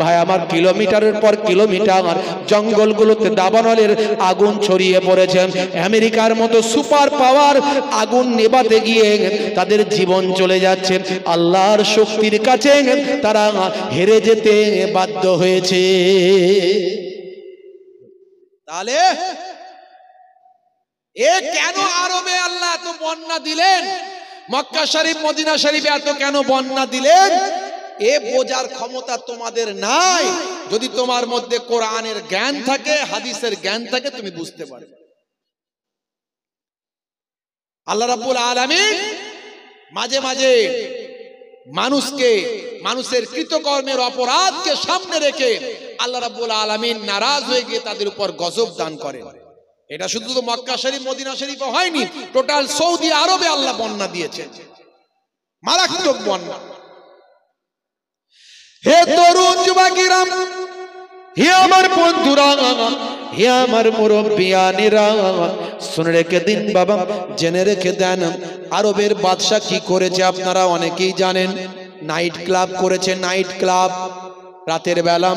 ভাই আমার কিলোমিটারের পর কিলোমিটার জঙ্গলগুলোতে দাবানলের আগুন ছড়িয়ে পড়েছে। আমেরিকার মতো সুপার পাওয়ার আগুন নেভাতে গিয়ে তাদের জীবন চলে যাচ্ছে। আল্লাহর শক্তির কাছে তারা হেরে যেতে বাধ্য হয়েছে। তাহলে এ কেন আরবে আল্লাহ এত বন্যা দিলেন? মক্কা শরীফ, মদিনা শরীফে এত কেন বন্যা দিলেন? এ বোঝার ক্ষমতা তোমাদের নাই। যদি তোমার মধ্যে কোরআনের জ্ঞান থাকে, হাদিসের জ্ঞান থাকে, তুমি বুঝতে পারবে। আল্লাহ রাব্বুল আলামিন মাঝে মাঝে মানুষের কৃতকর্মের অপরাধকে সামনে রেখে আল্লাহ রাব্বুল আলামিন নারাজ হয়ে গিয়ে তাদের উপর গজব দান করেন। এটা শুধু তো মক্কা শরীফ, মদিনা শরীফে হয়নি, টোটাল সৌদি আরবে আল্লাহ বন্যা দিয়েছেন, মারাত্মক বন্যা। হে তরুণ যুবকেরা, হে আমার বন্ধুরা, হে আমার মুরব্বিয়ানেরা, শুনে রেখে দিন বাবা, জেনে রেখে দেন, আরবের বাদশা কি করেছে আপনারা অনেকেই জানেন। নাইট ক্লাব করেছে, নাইট ক্লাব। রাতের বেলা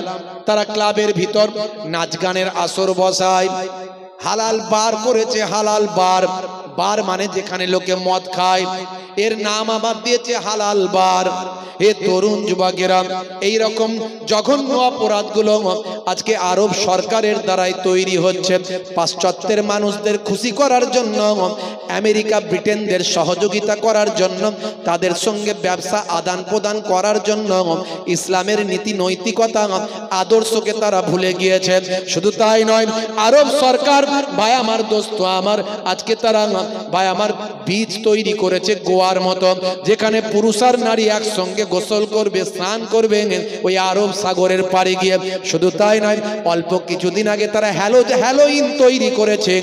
তারা ক্লাবের ভিতর নাচ গানের আসর বসায়। হালাল বার করেছে, হালাল বার। বার মানে যেখানে লোকে মদ খায়, এর নাম আবার দিয়েছে হালাল বার। হে তরুণ যুবকেরা, এইরকম জঘন্য অপরাধগুলো আজকে আরব সরকারের দ্বারাই তৈরি হচ্ছে। পাশ্চাত্যের মানুষদের খুশি করার জন্য, আমেরিকা ব্রিটেনদের সহযোগিতা করার জন্য, তাদের সঙ্গে ব্যবসা আদান প্রদান করার জন্য ইসলামের নীতি নৈতিকতা আদর্শকে তারা ভুলে গিয়েছে। শুধু তাই নয়, আরব সরকার ভাই আমার দোস্ত আমার, আজকে তারা ভাই আমার বীজ তৈরি করেছে গোয়ার মতো, যেখানে পুরুষ আর নারী একসঙ্গে গোসল করবে, স্নান করবে ওই আরব সাগরের পাড়ে গিয়ে। শুধু তাই নয়, অল্প কিছুদিন আগে তারা হ্যালোইন তৈরি করেছে,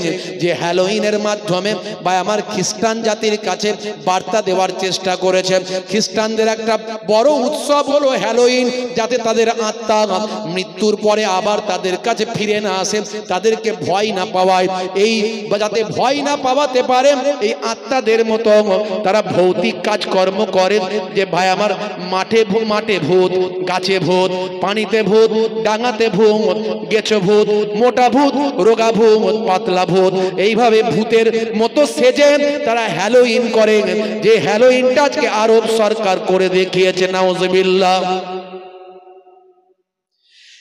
যে হ্যালোইনের মাধ্যমে ভাই আমার খ্রিস্টান জাতির কাছে বার্তা দেওয়ার চেষ্টা করেছে। খ্রিস্টানদের একটা বড় উৎসব হলো হ্যালোইন, যাতে তাদের আত্মা মৃত্যুর পরে আবার তাদের কাছে ফিরে না আসে, তাদেরকে ভয় না পাওয়ায়, এই যাতে ভয় না পাওয়াতে পারে, এই আত্মাদের মতো তারা ভৌতিক কাজকর্ম করেন যে ভাই আমার মাঠে ভূত, গাছে ভূত, পানিতে ভূত, ডাঙাতে ভূত, গেছো ভূত, মোটা ভূত, রোগা ভূত, পাতলা ভূত, এইভাবে ভূতের মতো সেজে তারা হ্যালোইন করেন, যে হ্যালোইনটা আজকে আরব সরকার করে দেখিয়েছে। নাউজুবিল্লাহ।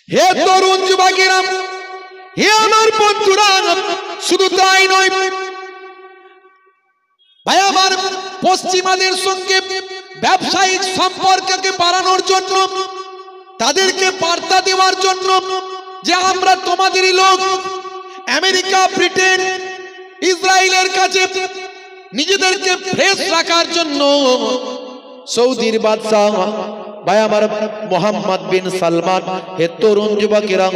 হে তরুণ যুবকেরা, হে আমার বন্ধুরা, শুধু তাই নয় ভাই আমার, পশ্চিমাদের সঙ্গে ব্যবসায়িক সম্পর্ককে বাড়ানোর জন্য, তাদেরকে বার্তা দেওয়ার জন্য যে আমরা তোমাদেরই লোক, আমেরিকা, ব্রিটেন, ইসরায়েলের কাছে নিজেদেরকে ফ্রেশ রাখার জন্য সৌদির বাদশাহ ভাই আমার মোহাম্মদ বিন সালমান, হে তরুণ যুবকেরা,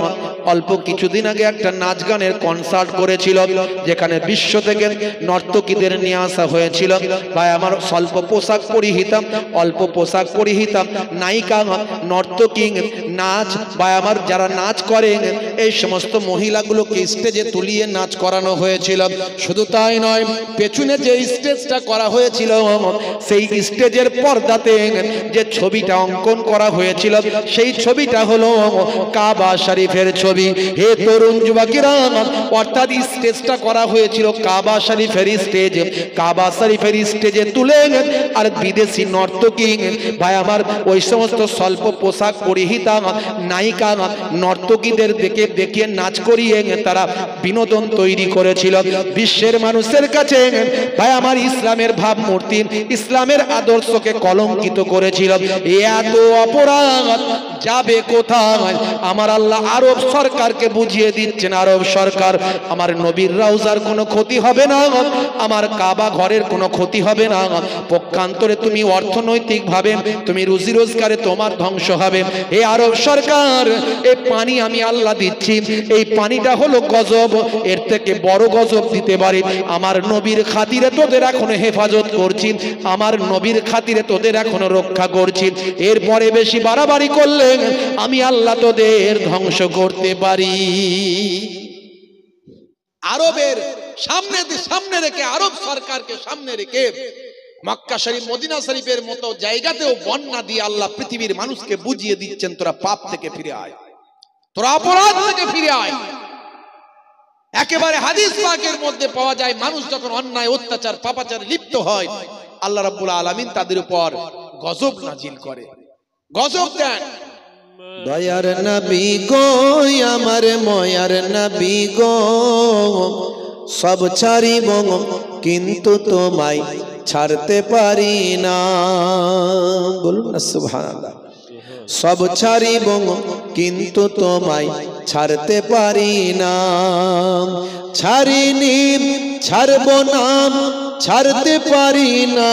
অল্প কিছুদিন আগে একটা নাচ গানের কনসার্ট করেছিল, যেখানে বিশ্ব থেকে নর্তকীদের নিয়ে আসা হয়েছিল। ভাই আমার স্বল্প পোশাক পরিহিতাম, অল্প পোশাক পরিহিতাম নায়িকা, নর্তকী, নাচ, ভাই আমার যারা নাচ করেন এই সমস্ত মহিলাগুলোকে স্টেজে তুলিয়ে নাচ করানো হয়েছিল। শুধু তাই নয়, পেছনে যে স্টেজটা করা হয়েছিল সেই স্টেজের পর্দাতে যে ছবিটা অঙ্কন করা হয়েছিল সেই ছবিটা হলো কাবা শরীফের ছবি। হে তরুণ যুবকেরা, অর্থাৎ স্টেজটা করা হয়েছিল কাবা শরীফের স্টেজ, কাবা শরীফের স্টেজে তুলে আর বিদেশি নর্তকী ভাই আমার ওই সমস্ত স্বল্প পোশাক পরিহিতা নায়িকা নর্তকীদের দেখিয়ে নাচ করিয়ে তারা বিনোদন তৈরি করেছিল। বিশ্বের মানুষের কাছে ভাই আমার ইসলামের ভাবমূর্তি, ইসলামের আদর্শকে কলঙ্কিত করেছিল। এত অপরাধ যাবে কোথায়? আমার আল্লাহ আরব সরকারকে বুঝিয়ে দিচ্ছেন, আরব সরকার, আমার নবীর রওজার কোনো ক্ষতি হবে না, আমার কাবা ঘরের কোনো ক্ষতি হবে না, পক্ষান্তরে তুমি অর্থনৈতিকভাবে তুমি রুজি রোজগারে তোমার ধ্বংস হবে। এই আরব সরকার, এই পানি আমি আল্লাহ দিচ্ছি, এই পানিটা হলো গজব, এর থেকে বড় গজব দিতে পারে। আমার নবীর খাতিরে তোদের এখনো হেফাজত করছি, আমার নবীর খাতিরে তোদের এখনো রক্ষা করছি, এরপরে বেশি বাড়াবাড়ি করলে আমি আল্লাহ তোদের ধ্বংস করতে পারি। আরবের সামনে রেখে, আরব সরকারকে সামনে রেখে মক্কা শরীফ, মদিনা শরীফের মতো জায়গাতেও বন্যা দিয়ে আল্লাহ পৃথিবীর মানুষকে বুঝিয়ে দিচ্ছেন, তোরা পাপ থেকে ফিরে আয়, তোরা অপরাধ থেকে ফিরে আয়। একেবারে হাদিস পাকের মধ্যে পাওয়া যায়, মানুষ যখন অন্যায়, অত্যাচার, পাপাচারে লিপ্ত হয়, আল্লাহ রাব্বুল আলামিন তাদের উপর গজব নাজিল করে, গজব দেন। দয়ার নবী গো, আমার ময়ার নবী গো, সব ছাড়িব কিন্তু তোমায় ছাড়তে পারি না। বলুন না সুবহানাল্লাহ। সব ছাড়িব কিন্তু তোমায় ছাড়তে পারি না, ছাড়িনি ছাড়ব না, ছাড়তে পারি না,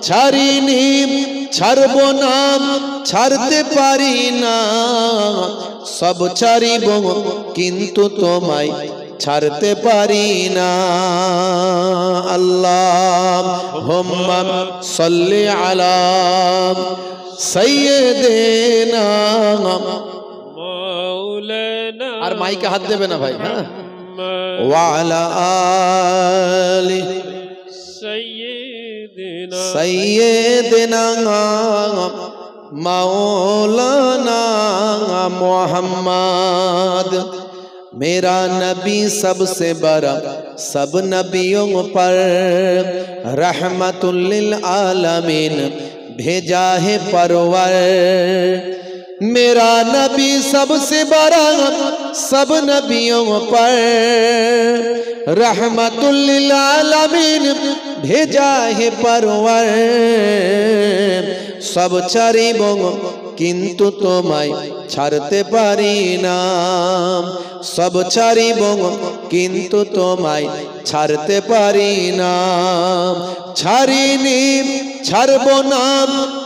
ছাড়িনি ছাড়ব না, ছাড়তে পারি না, সব ছাড়িব কিন্তু তোমায় ছাড়তে পারি না। আল্লাহুম্মা সাল্লি আলা সাইয়্যিদিনা মাওলানা, আর মাইকে হাত দেবে না ভাই, হ্যাঁ, ওয়া আলা আলি সাইয়্যিদিনা মাওলানা मुहम्मद। मेरा नबी सबसे बड़ा सब नबियों पर रहमतुल लिल आलमीन भेजा है परवर। मेरा नबी सबसे बड़ा सब नबियों पर रहमतुल लिल आलमीन भेजा है परवर। सब ছাড়িব কিন্তু তোমায় ছাড়তে পারি না, সব ছাড়িব কিন্তু তোমায় ছাড়তে পারি না, ছাড়িনি ছাড়ব না,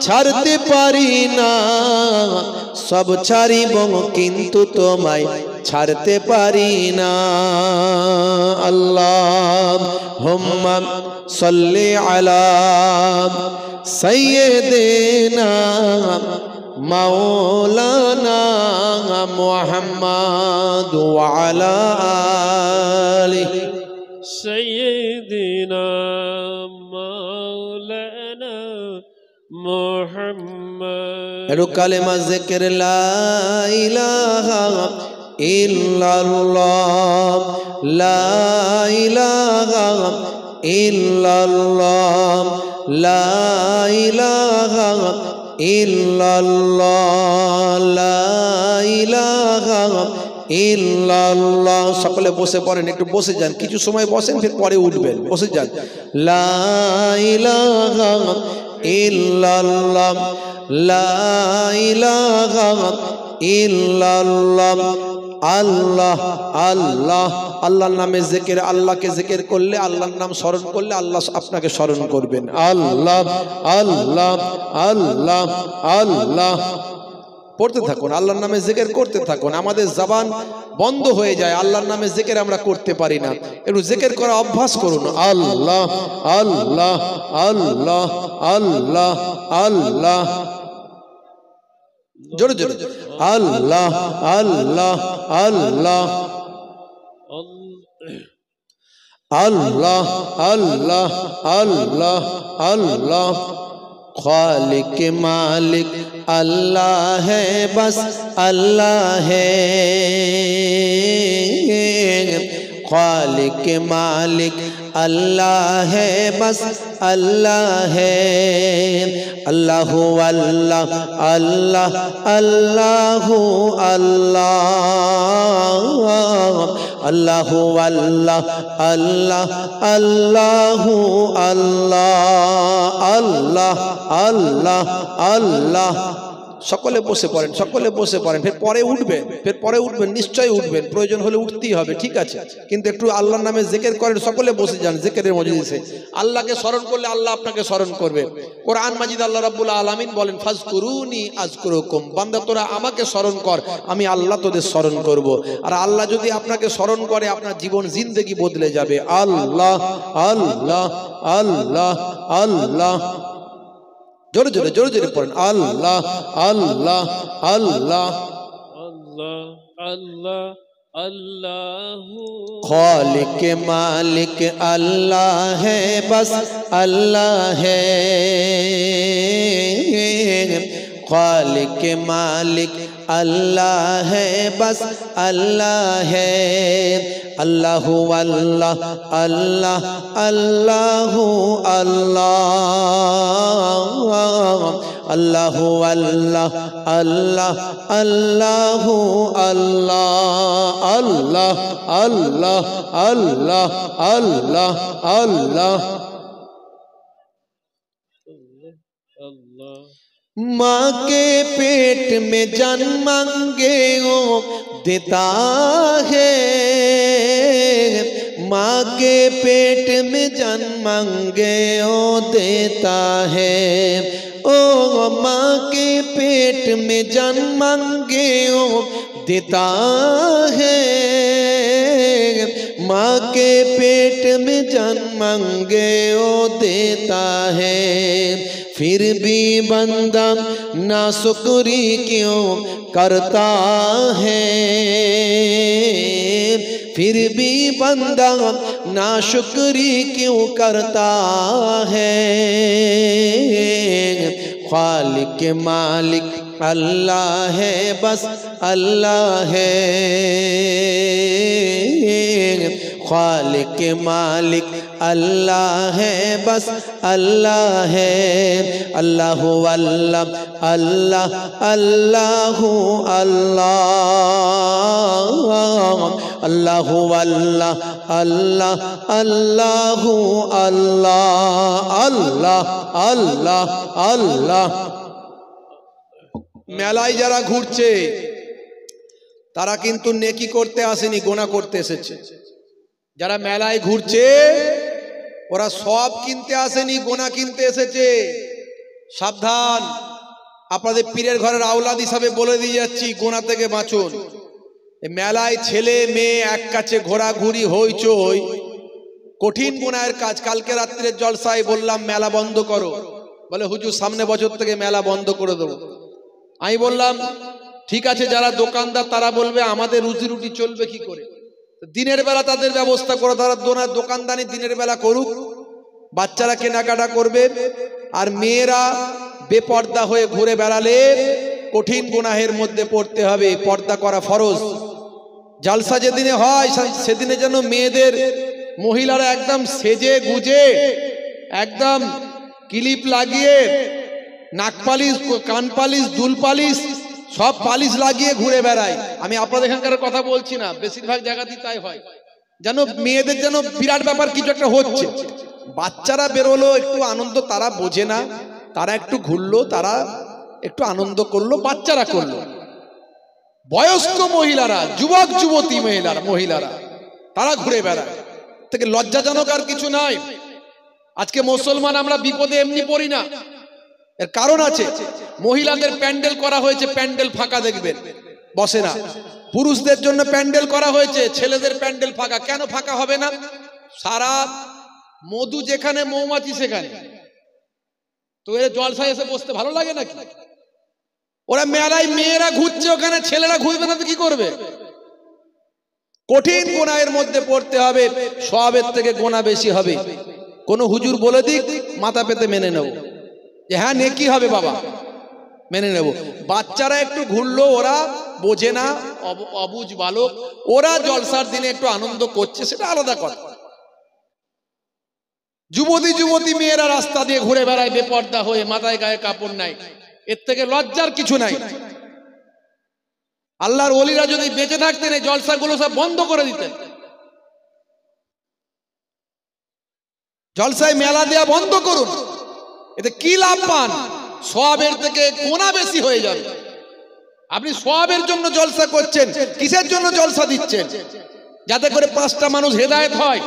ছাড়তে পারি না, সব ছাড়িব কিন্তু তোমায় ছাড়তে পারি না। আল্লাহুম্মা সাল্লি আলা সাইয়্যিদিনা মাওলানা মুহাম্মদ ওয়া আলা আলিহি সাইয়্যিদিনা مولانا محمد এর কালেমা জিকির লা ইলাহা ইল্লাল্লাহ লা ইলাহা ইল্লাল্লাহ লা ইলাহা ইল্লাল্লাহ লা ইলাহা ইল্লাল্লাহ। সকলে বসে পড়েন, একটু বসে যান, কিছু সময় বসেন, ফির পরে উঠবেন, বসে যান। লা ইলাহা ইল্লাল্লাহ লা ইলাহা ইল্লাল্লাহ। আল্লাহ আল্লাহ, আল্লাহর নামে জিকির, আল্লাহকে জিকির করলে, আল্লাহর নাম স্মরণ করলে আল্লাহ আপনাকে স্মরণ করবেন। আল্লাহ আল্লাহ আল্লাহ আল্লাহ পড়তে থাকুন, আল্লাহর নামে জিকির করতে থাকুন। আমাদের জবান বন্ধ হয়ে যায়, আল্লাহর নামে জিকির আমরা করতে পারি না। একটু জিকির করা অভ্যাস করুন। আল্লাহ আল্লাহ আল্লাহ আল্লাহ আল্লাহ, জোরে জোরে আল্লাহ আল্লাহ আল্লাহ আল্লাহ আল্লাহ আল্লাহ আল্লাহ। खालिक मालिक अल्लाह है, बस अल्लाह है। खालिक मालिक अल्लाह है, बस अल्लाह है। अल्लाह अल्लाह अल्लाह अल्लाह अल्लाह अल्लाह अल्लाह अल्लाह अल्लाह अल्लाह अल्लाह अल्लाह। সকলে বসে পড়েন, সকলে বসে পড়েন, ফের পরে উঠবেন, ফের পরে উঠবেন, নিশ্চয়ই উঠবেন, প্রয়োজন হলে উঠতেই হবে, ঠিক আছে, কিন্তু একটু আল্লাহর নামে জিকির করেন। সকলে বসে যান জিকিরের মজলিসে। আল্লাহকে স্মরণ করলে আল্লাহ আপনাকে স্মরণ করবে। কোরআন মাজিদ আল্লাহ রাব্বুল আলামিন বলেন, ফাজকুরুনি আযকুরুকুম, বান্দা তোরা আমাকে স্মরণ কর, আমি আল্লাহ তোদের স্মরণ করব। আর আল্লাহ যদি আপনাকে স্মরণ করে, আপনার জীবন জিন্দেগি বদলে যাবে। আল্লাহ আল্লাহ আল্লাহ আল্লাহ, জোরে জোরে জোরে জোরে পড়েন। আল্লাহ আল্লাহ আল্লাহ আল্লাহ আল্লাহ अल्लाह खालिक मालिक अल्लाह है, बस अल्लाह है। खालिक मालिक अल्लाह है, बस अल्लाह है। अल्लाह अल्लाह अल्लाह अल्लाह अल्लाह अल्लाह अल्लाह अल्लाह अल्लाह अल्लाह अल्लाह अल्लाह अल्लाह अल्लाह। अल्लाह माँ के पेट में जन्मेंगे वो देता है, माँ के पेट में जन्मेंगे वो देता है। ओ माँ के पेट में जन्मेंगे वो देता है, माँ के पेट में जन्मेंगे वो देता है। फिर भी बंदा नाशुक्री क्यों करता है, फिर भी बंदा नाशुक्री क्यों करता है। खालिक मालिक अल्लाह है, बस अल्लाह है। खालिक मालिक अल्लाह है, बस अल्लाह है। अल्लाह अल्लाह अल्लाह अल्लाह अल्लाह अल्लाह अल्लाह अल्लाह अल्लाह अल्लाह अल्लाह अल्लाह। মেলায় যারা ঘুরছে তারা কিন্তু নেকি করতে আসেনি, গোনা করতে এসেছে। যারা মেলায় ঘুরছে ওরা সব কিনতে আসেনি, গোনা কিনতে এসেছে। সাবধান, আপনাদের পীরের ঘরের আওলাদ হিসাবে বলে দিয়ে যাচ্ছি, গোনা থেকে বাঁচুন। মেলায় ছেলে মেয়ে এক কাছে ঘোরাঘুরি হইচই কঠিন গুনাহের কাজ। কালকে রাত্রের জলসায় বললাম মেলা বন্ধ করো, বলে হুজুর সামনে বছর থেকে মেলা বন্ধ করে দেবো। আমি বললাম ঠিক আছে, যারা দোকানদার তারা বলবে আমাদের রুজি রুটি চলবে কি করে, দিনের বেলা তাদের ব্যবস্থা করো, তারা দোকানদানি দিনের বেলা করুক, বাচ্চারা কেনাকাটা করবে, আর মেয়েরা বেপর্দা হয়ে ঘুরে বেড়ালে কঠিন গুনাহের মধ্যে পড়তে হবে। পর্দা করা ফরজ। জালসা যেদিনে হয় সেদিনে যেন মেয়েদের, মহিলারা একদম সেজে গুজে, একদম ক্লিপ লাগিয়ে, নাক পালিশ, কান পালিশ, দুল পালিশ, সব পালিশ লাগিয়ে ঘুরে বেড়ায়। আমি আপনাদের এখানকার কথা বলছি না, বেশিরভাগ জায়গাতেই তাই হয়। যেন মেয়েদের যেন বিরাট ব্যাপার কিছু একটা হচ্ছে। বাচ্চারা বেরোলো, একটু আনন্দ তারা বোঝে না, তারা একটু ঘুরলো, তারা একটু আনন্দ করলো, বাচ্চারা করলো। বয়স্ক মহিলারা, যুবক যুবতী মহিলারা তারা ঘুরে বেড়ায়। থেকে লজ্জাজনক আর কিছু নাই। আজকে মুসলমান আমরা বিপদে এমনি পড়ি না, এর কারণ আছে। মহিলাদের প্যান্ডেল করা হয়েছে, প্যান্ডেল ফাঁকা দেখবেন, বসে না। পুরুষদের জন্য প্যান্ডেল করা হয়েছে, ছেলেদের প্যান্ডেল ফাঁকা। কেন ফাঁকা হবে না? সারা মধু যেখানে মৌমাছি সেখানে। তো এর জলসায় এসে বসতে ভালো লাগে নাকি? ওরা মেলায় মেয়েরা ঘুরছে, ওখানে ছেলেরা ঘুরবে না তো কি করবে? কঠিন গুনাহের মধ্যে পড়তে হবে, সওয়াবের থেকে গুনাহ বেশি হবে। কোন হুজুর বলে দিক, মাথা পেতে মেনে নেব যে হ্যাঁ নেকি হবে বাবা, মেনে নেব। বাচ্চারা একটু ঘুরলো, ওরা বোঝে না, অবুঝ বালক, ওরা জলসার দিনে একটু আনন্দ করছে, সেটা আলাদা কথা। যুবতী মেয়েরা রাস্তা দিয়ে ঘুরে বেড়ায় বেপর্দা হয়ে, মাথায় গায়ে কাপড় নাই, এর থেকে লজ্জার কিছু নাই। আল্লাহর ওলিরা যদি বেঁচে থাকতেন এই জলসাগুলো সব বন্ধ করে দিতেন। জলসায় মেলা দেয়া বন্ধ করুন। এতে কি লাভ পান? সওয়াবের থেকে গুনাহ বেশি হয়ে যাবে। আপনি সওয়াবের জন্য জলসা করছেন, কিসের জন্য জলসা দিচ্ছেন? যাতে করে 5টা মানুষ হেদায়েত হয়।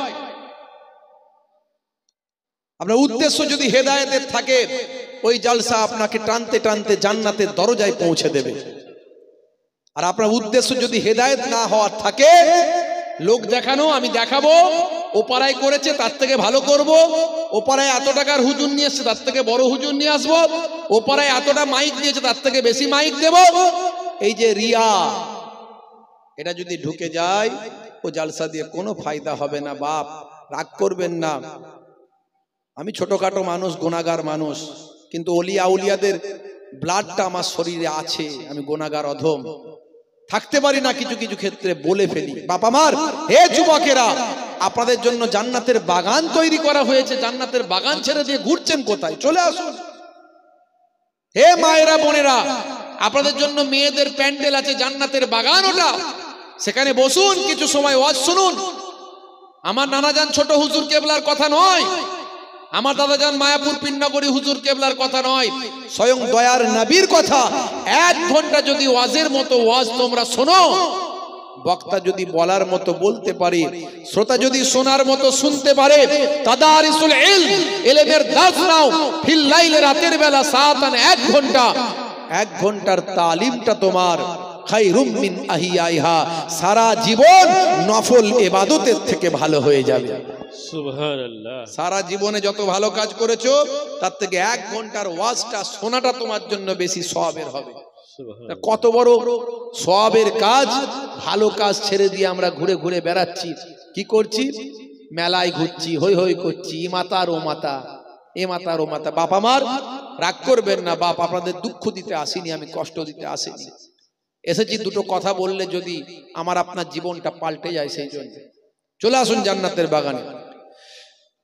আপনার উদ্দেশ্য যদি হেদায়েতের থাকে, ওই জলসা আপনাকে টানতে টানতে জান্নাতের দরজায় পৌঁছে দেবে। আর আপনার উদ্দেশ্য যদি হেদায়েত না হওয়ার থাকে, লোক দেখানো, আমি দেখাবো, ও পাড়ায় করেছে তার থেকে ভালো করব, ও পাড়ায় এত টাকার হুজুর নিয়ে এসছে তার থেকে বড় হুজুর নিয়ে আসবো, ও পাড়ায় এতটা মাইক দিয়েছে তার থেকে বেশি মাইক দেব, এই যে রিয়া, এটা যদি ঢুকে যায়, ও জলসা দিয়ে কোনো ফায়দা হবে না। বাপ রাগ করবেন না, আমি ছোটখাটো মানুষ, গুনাহগার মানুষ, কিন্তু ওলিয়া আউলিয়াদের ব্লাডটা আমার শরীরে আছে। আমি গুনাহগার, অধম, থাকতে পারি না, কিছু কিছু ক্ষেত্রে বলে ফেলি। বাপ আমার, হে যুবকেরা, আপনাদের জন্য জান্নাতের বাগান তৈরি করা হয়েছে। জান্নাতের বাগান ছেড়ে দিয়ে ঘুরছেন কোথায়? চলে আসুন। হে মায়েরা, বোনেরা, আপনাদের জন্য মেয়েদের প্যান্ডেল আছে, জান্নাতের বাগান ওটা, সেখানে বসুন, কিছু সময় ওয়াজ শুনুন। আমার নানাজান ছোট হুজুর কেবলার কথা নয়, আমার দাদাজান মায়াপুর পিন্নগরী হুজুর কেবলার কথা নয়, স্বয়ং দয়ার নবীর কথা। 1 ঘন্টা যদি ওয়াজের মতো ওয়াজ তোমরা শোনো, বক্তা যদি বলার মতো বলতে পারে, শ্রোতা যদি শোনার মতো শুনতে পারে, তাদারিসুল ইলম, ইলমের দার্স নাও, ফিল লাইল, রাতের বেলা সাআতান, 1 ঘন্টা, 1 ঘন্টার তালিমটা তোমার খায়রুম মিন আহিয়াইহা, সারা জীবন নফল ইবাদতের থেকে ভালো হয়ে যাবে। সুবহানাল্লাহ। সারা জীবনে যত ভালো কাজ করেছো তার থেকে 1 ঘন্টার ওয়াজটা শোনাটা তোমার জন্য বেশি সওয়াবের হবে। কত বড় সওয়াবের কাজ! ভালো কাজ ছেড়ে দিয়ে আমরা ঘুরে ঘুরে বেড়াচ্ছি, কি করছি? মেলায় ঘুরছি, হই হই করছি, ই মাতার ও মাতা, এ মাতার ও মাতা। বাপ আমার, রাগ করবেন না, বাপ আপনাদের দুঃখ দিতে আসিনি, আমি কষ্ট দিতে আসিনি, এসেছি দুটো কথা বললে যদি আমার আপনার জীবনটা পাল্টে যায়, সেই জন্য চলে আসুন জান্নাতের বাগানে।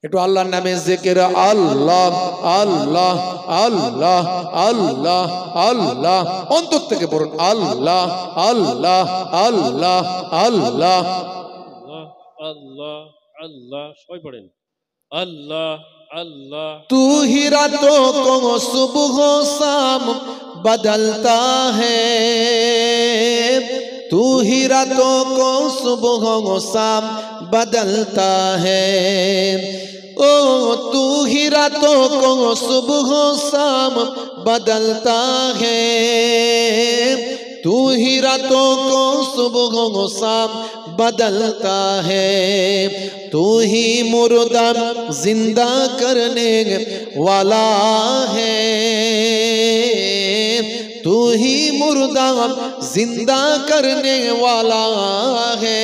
একটু আল্লাহর নামে জিকির, আল্লাহ আল্লাহ আল্লাহ আল্লাহ আল্লাহ, অন্তর থেকে পড়ুন, আল্লাহ আল্লাহ আল্লাহ আল্লাহ আল্লাহ আল্লাহ, সবাই পড়েন, আল্লাহ আল্লাহ। तू ही रातों को सुबह शाम बदलता है, तू ही रातों को सुबह शाम बदलता है, ओ तू ही रातों को सुबह शाम बदलता है, तू ही रातों को सुबह शाम बदलता है, तू ही मुर्दा जिंदा करने वाला है, तू ही मुर्दा जिंदा करने वाला है,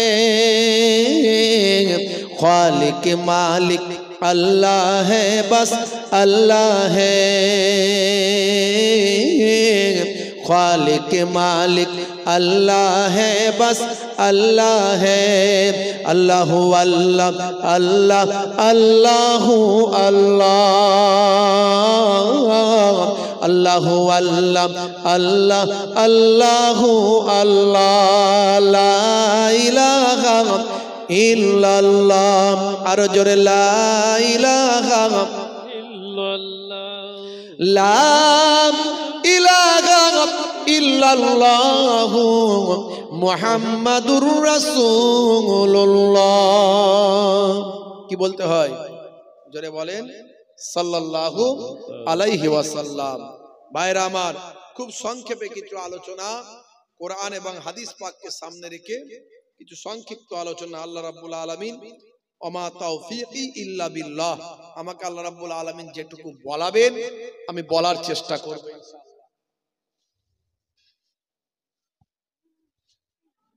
खालिक मालिक अल्लाह है बस अल्लाह है खालिक मालिक अल्लाह है बस अल्लाह है अल्लाह अल्लाह अल्लाह अल्लाह अल्लाह अल्लाह अल्लाह अल्लाह अल्लाह ला इलाहा इल्लल्लाह आरो जोरे ला इलाहा ला इलाहा इल्लल्लाह मुहम्मदुर রাসূলুল্লাহ কি বলতে হয় জোরে বলেন সাল্লাল্লাহু আলাইহি ওয়াসাল্লাম ভাইরা আমার খুব সংক্ষেপে কিছু আলোচনা কোরআন এবং হাদিস পাককে সামনে রেখে কিছু সংক্ষিপ্ত আলোচনা আল্লাহ রাব্বুল আলামিন ওমা তাওফীকি ইল্লা বিল্লাহ আমাকে আল্লাহ রাব্বুল আলামিন যেটুকু বলাবেন আমি বলার চেষ্টা করব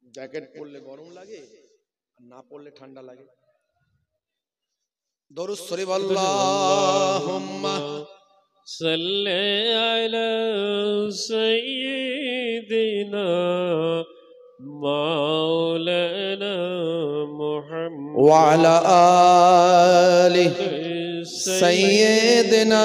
জ্যাকেট পরলে গরম লাগে আর না পরলে ঠান্ডা লাগে দরুদ শরীফ আল্লাহুম্মা সাল্লি আলা সাইয়্যিদিনা মাওলানা মুহাম্মদ ওয়া আলা আলি সাইয়্যিদিনা